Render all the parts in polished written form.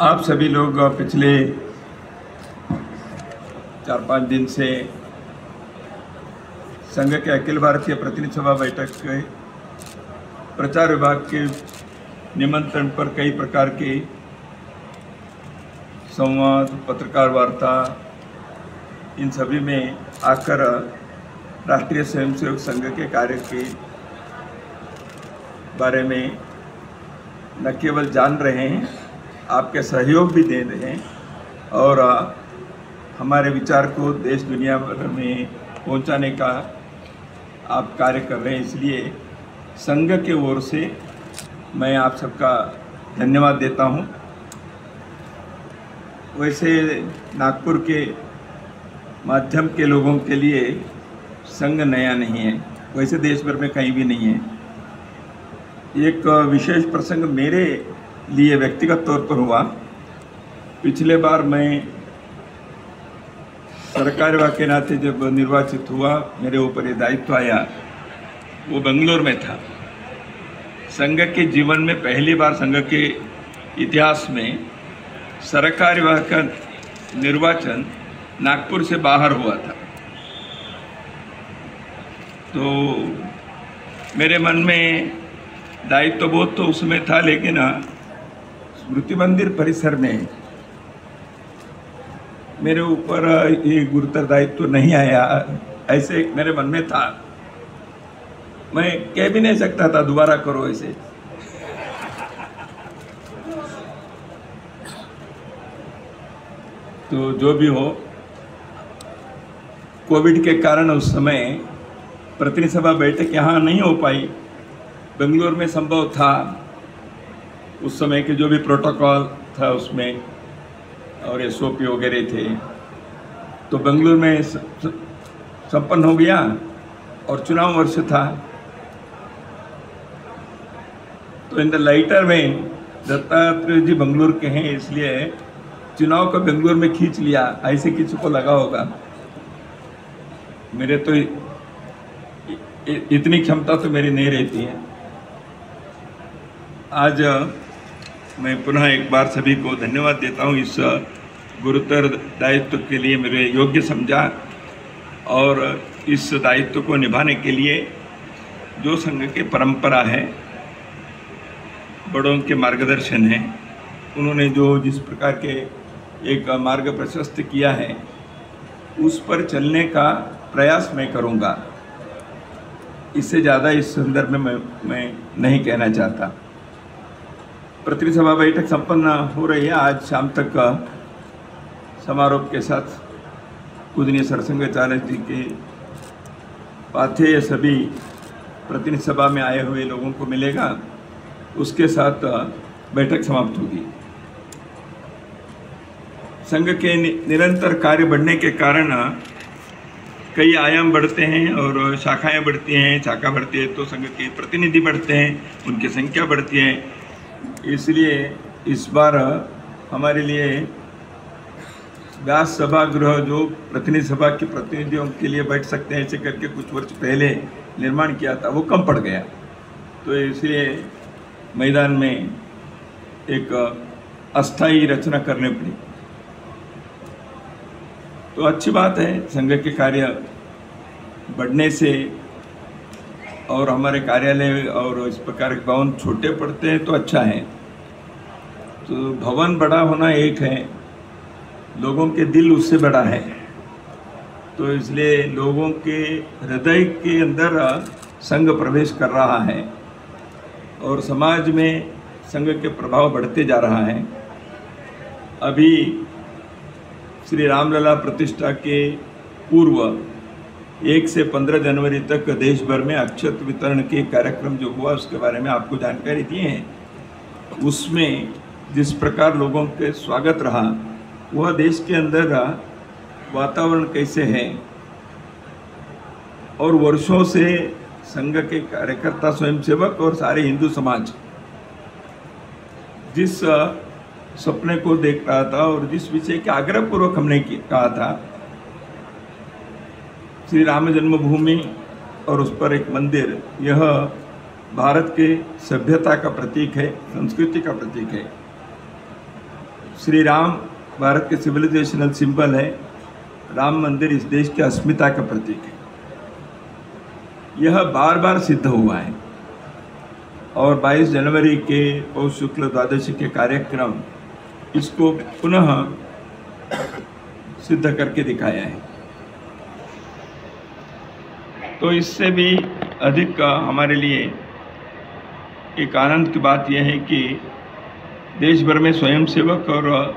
आप सभी लोग पिछले 4-5 दिन से संघ के अखिल भारतीय प्रतिनिधि सभा बैठक के प्रचार विभाग के निमंत्रण पर कई प्रकार के संवाद, पत्रकार वार्ता, इन सभी में आकर राष्ट्रीय स्वयंसेवक संघ के कार्य के बारे में न केवल जान रहे हैं, आपके सहयोग भी दे रहे हैं और हमारे विचार को देश दुनिया भर में पहुंचाने का आप कार्य कर रहे हैं। इसलिए संघ के ओर से मैं आप सबका धन्यवाद देता हूं। वैसे नागपुर के माध्यम के लोगों के लिए संघ नया नहीं है, वैसे देश भर में कहीं भी नहीं है। एक विशेष प्रसंग मेरे लिए व्यक्तिगत तौर पर हुआ। पिछले बार मैं सरकार विभाग के नाते जब निर्वाचित हुआ, मेरे ऊपर ये दायित्व आया, वो बेंगलोर में था। संघ के जीवन में पहली बार संघ के इतिहास में सरकार विभाग का निर्वाचन नागपुर से बाहर हुआ था। तो मेरे मन में दायित्व बहुत तो उसमें था, लेकिन स्मृति मंदिर परिसर में मेरे ऊपर ये गुरुतर दायित्व नहीं आया, ऐसे मेरे मन में था। मैं कह भी नहीं सकता था दोबारा करो ऐसे। तो जो भी हो, कोविड के कारण उस समय प्रतिनिधि सभा बैठक यहाँ नहीं हो पाई। बेंगलोर में संभव था, उस समय के जो भी प्रोटोकॉल था उसमें और SOP वगैरह थे, तो बेंगलुरु में संपन्न हो गया और चुनाव वर्ष था। तो इन द लाइटर में दत्तात्रेय जी बेंगलुरु के हैं, इसलिए चुनाव को बेंगलुरु में खींच लिया, ऐसे किसी को लगा होगा। मेरे तो इतनी क्षमता तो मेरी नहीं रहती है। आज मैं पुनः एक बार सभी को धन्यवाद देता हूँ, इस गुरुतर दायित्व के लिए मेरे योग्य समझा और इस दायित्व को निभाने के लिए जो संघ की परंपरा है, बड़ों के मार्गदर्शन है, उन्होंने जो जिस प्रकार के एक मार्ग प्रशस्त किया है, उस पर चलने का प्रयास मैं करूँगा। इससे ज़्यादा इस संदर्भ में मैं नहीं कहना चाहता। प्रतिनिधि सभा बैठक संपन्न हो रही है। आज शाम तक समारोह के साथ पूजनीय सरसंघचार्य जी के पाथेय सभी प्रतिनिधि सभा में आए हुए लोगों को मिलेगा, उसके साथ बैठक समाप्त होगी। संघ के निरंतर कार्य बढ़ने के कारण कई आयाम बढ़ते हैं और शाखाएं बढ़ती हैं। शाखा बढ़ती है तो संघ के प्रतिनिधि बढ़ते हैं, उनकी संख्या बढ़ती है। इसलिए इस बार हमारे लिए व्यास सभागृह जो प्रतिनिधि सभा के प्रतिनिधियों के लिए बैठ सकते हैं, ऐसे करके कुछ वर्ष पहले निर्माण किया था, वो कम पड़ गया। तो इसलिए मैदान में एक अस्थायी रचना करनी पड़ी। तो अच्छी बात है, संघ के कार्य बढ़ने से और हमारे कार्यालय और इस प्रकार के भवन छोटे पड़ते हैं तो अच्छा है। तो भवन बड़ा होना एक है, लोगों के दिल उससे बड़ा है। तो इसलिए लोगों के हृदय के अंदर संघ प्रवेश कर रहा है और समाज में संघ के प्रभाव बढ़ते जा रहा है। अभी श्री रामलला प्रतिष्ठा के पूर्व 1 से 15 जनवरी तक देश भर में अक्षत वितरण के कार्यक्रम जो हुआ, उसके बारे में आपको जानकारी दिए हैं। उसमें जिस प्रकार लोगों के स्वागत रहा, वह देश के अंदर वातावरण कैसे है और वर्षों से संघ के कार्यकर्ता, स्वयंसेवक और सारे हिंदू समाज जिस सपने को देख रहा था और जिस विषय के आग्रहपूर्वक हमने कहा था, श्री राम जन्मभूमि और उस पर एक मंदिर, यह भारत के सभ्यता का प्रतीक है, संस्कृति का प्रतीक है। श्री राम भारत के सिविलाइजेशनल सिंबल है। राम मंदिर इस देश की अस्मिता का प्रतीक है। यह बार बार सिद्ध हुआ है और 22 जनवरी के पौष शुक्ल द्वादशी के कार्यक्रम इसको पुनः सिद्ध करके दिखाया है। तो इससे भी अधिक हमारे लिए एक आनंद की बात यह है कि देश भर में स्वयंसेवक और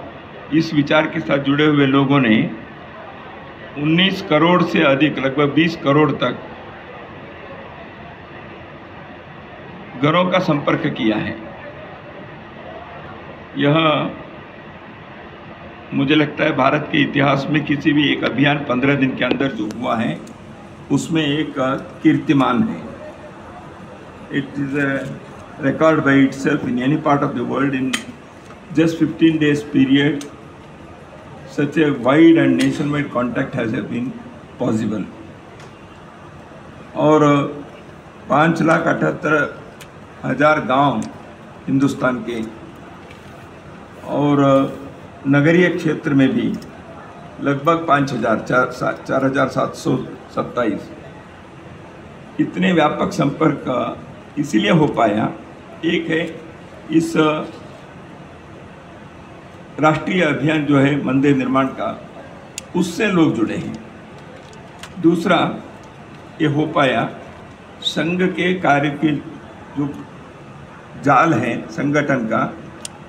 इस विचार के साथ जुड़े हुए लोगों ने 19 करोड़ से अधिक, लगभग 20 करोड़ तक घरों का संपर्क किया है। यह मुझे लगता है भारत के इतिहास में किसी भी एक अभियान 15 दिन के अंदर जो हुआ है उसमें एक कीर्तिमान है। It is a record by itself in any part of the world. In just 15 days period, such a wide and nationwide contact has been possible. और 5,78,000 गांव हिंदुस्तान के और नगरीय क्षेत्र में भी लगभग 4,727 इतने व्यापक संपर्क इसीलिए हो पाया। एक है इस राष्ट्रीय अभियान जो है मंदिर निर्माण का, उससे लोग जुड़े हैं। दूसरा ये हो पाया संघ के कार्य के जो जाल है संगठन का,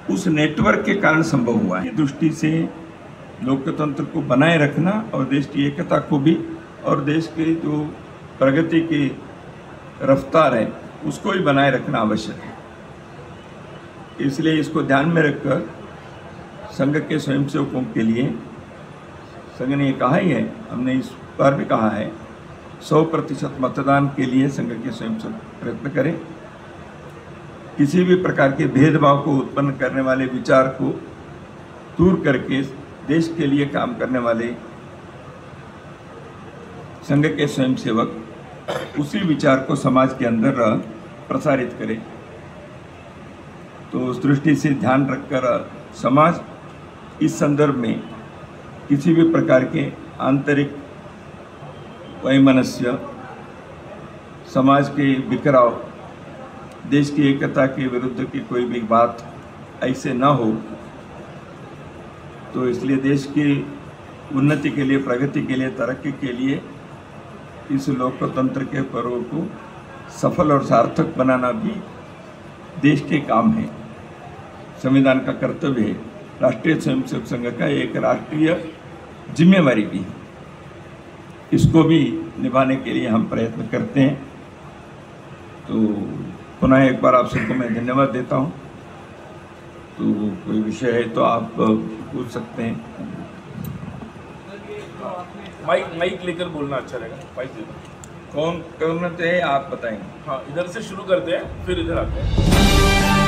उस नेटवर्क के कारण संभव हुआ है। दृष्टि से लोकतंत्र को बनाए रखना और देश की एकता को भी और देश के जो प्रगति की रफ्तार है उसको भी बनाए रखना आवश्यक है। इसलिए इसको ध्यान में रखकर संघ के स्वयंसेवकों के लिए संघ ने ये कहा ही है, हमने इस बार भी कहा है, 100% मतदान के लिए संघ के स्वयंसेवक प्रयत्न करें। किसी भी प्रकार के भेदभाव को उत्पन्न करने वाले विचार को दूर करके देश के लिए काम करने वाले संघ के स्वयंसेवक उसी विचार को समाज के अंदर प्रसारित करें। तो उस दृष्टि से ध्यान रखकर समाज इस संदर्भ में किसी भी प्रकार के आंतरिक वैमनस्य, समाज के बिखराव, देश की एकता के विरुद्ध की कोई भी बात ऐसे ना हो। तो इसलिए देश की उन्नति के लिए, प्रगति के लिए, तरक्की के लिए इस लोकतंत्र के पर्व को सफल और सार्थक बनाना भी देश के काम है, संविधान का कर्तव्य है। राष्ट्रीय स्वयंसेवक संघ का एक राष्ट्रीय जिम्मेवारी भी है। इसको भी निभाने के लिए हम प्रयत्न करते हैं। तो पुनः एक बार आप सबको मैं धन्यवाद देता हूँ। तो कोई विषय है तो आप पूछ सकते हैं। माइक लेकर बोलना अच्छा रहेगा। माइक दे दो। कौन करना चाहिए आप बताएंगे? हाँ, इधर से शुरू करते हैं फिर इधर आते हैं।